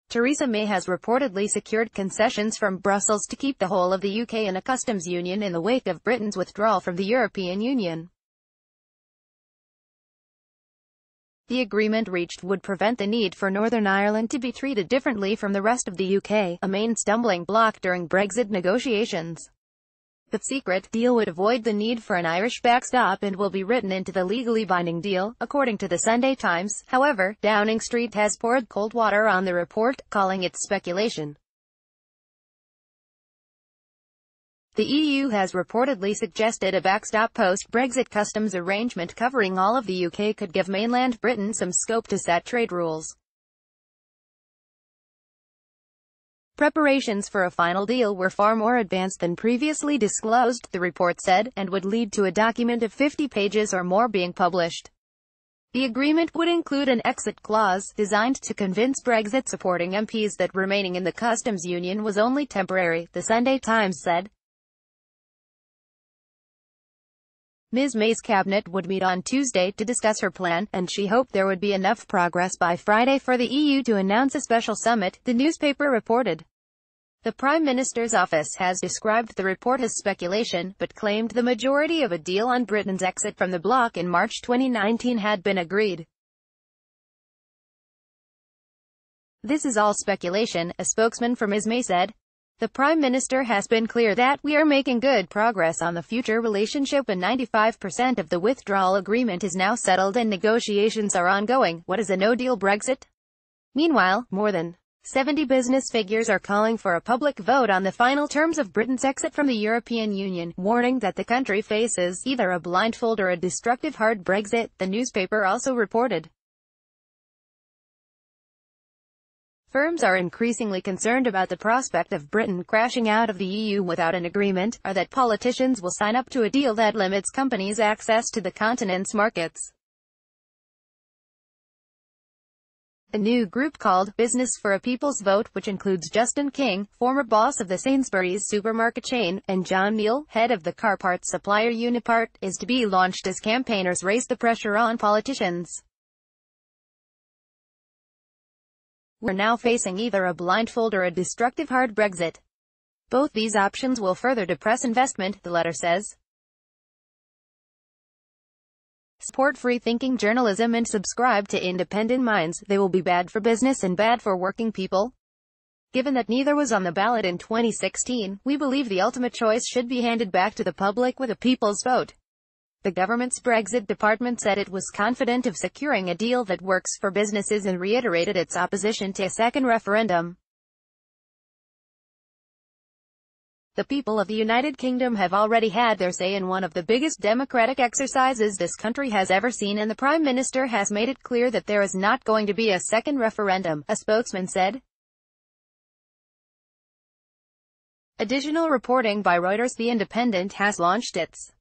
Theresa May has reportedly secured concessions from Brussels to keep the whole of the UK in a customs union in the wake of Britain's withdrawal from the European Union. The agreement reached would prevent the need for Northern Ireland to be treated differently from the rest of the UK, a main stumbling block during Brexit negotiations. The secret deal would avoid the need for an Irish backstop and will be written into the legally binding deal, according to the Sunday Times. However, Downing Street has poured cold water on the report, calling it speculation. The EU has reportedly suggested a backstop post-Brexit customs arrangement covering all of the UK could give mainland Britain some scope to set trade rules. Preparations for a final deal were far more advanced than previously disclosed, the report said, and would lead to a document of 50 pages or more being published. The agreement would include an exit clause, designed to convince Brexit-supporting MPs that remaining in the customs union was only temporary, the Sunday Times said. Ms. May's cabinet would meet on Tuesday to discuss her plan, and she hoped there would be enough progress by Friday for the EU to announce a special summit, the newspaper reported. The Prime Minister's office has described the report as speculation, but claimed the majority of a deal on Britain's exit from the bloc in March 2019 had been agreed. "This is all speculation," a spokesman for Ms. May said. The Prime Minister has been clear that we are making good progress on the future relationship and 95% of the withdrawal agreement is now settled and negotiations are ongoing. What is a no-deal Brexit? Meanwhile, more than 70 business figures are calling for a public vote on the final terms of Britain's exit from the European Union, warning that the country faces either a blindfold or a destructive hard Brexit, the newspaper also reported. Firms are increasingly concerned about the prospect of Britain crashing out of the EU without an agreement, or that politicians will sign up to a deal that limits companies' access to the continent's markets. A new group called Business for a People's Vote, which includes Justin King, former boss of the Sainsbury's supermarket chain, and John Neal, head of the car parts supplier Unipart, is to be launched as campaigners raise the pressure on politicians. "We're now facing either a blindfold or a destructive hard Brexit. Both these options will further depress investment," the letter says. Support free-thinking journalism and subscribe to independent minds. They will be bad for business and bad for working people. Given that neither was on the ballot in 2016, we believe the ultimate choice should be handed back to the public with a people's vote. The government's Brexit department said it was confident of securing a deal that works for businesses and reiterated its opposition to a second referendum. The people of the United Kingdom have already had their say in one of the biggest democratic exercises this country has ever seen, and the Prime Minister has made it clear that there is not going to be a second referendum, a spokesman said. Additional reporting by Reuters. The Independent has launched its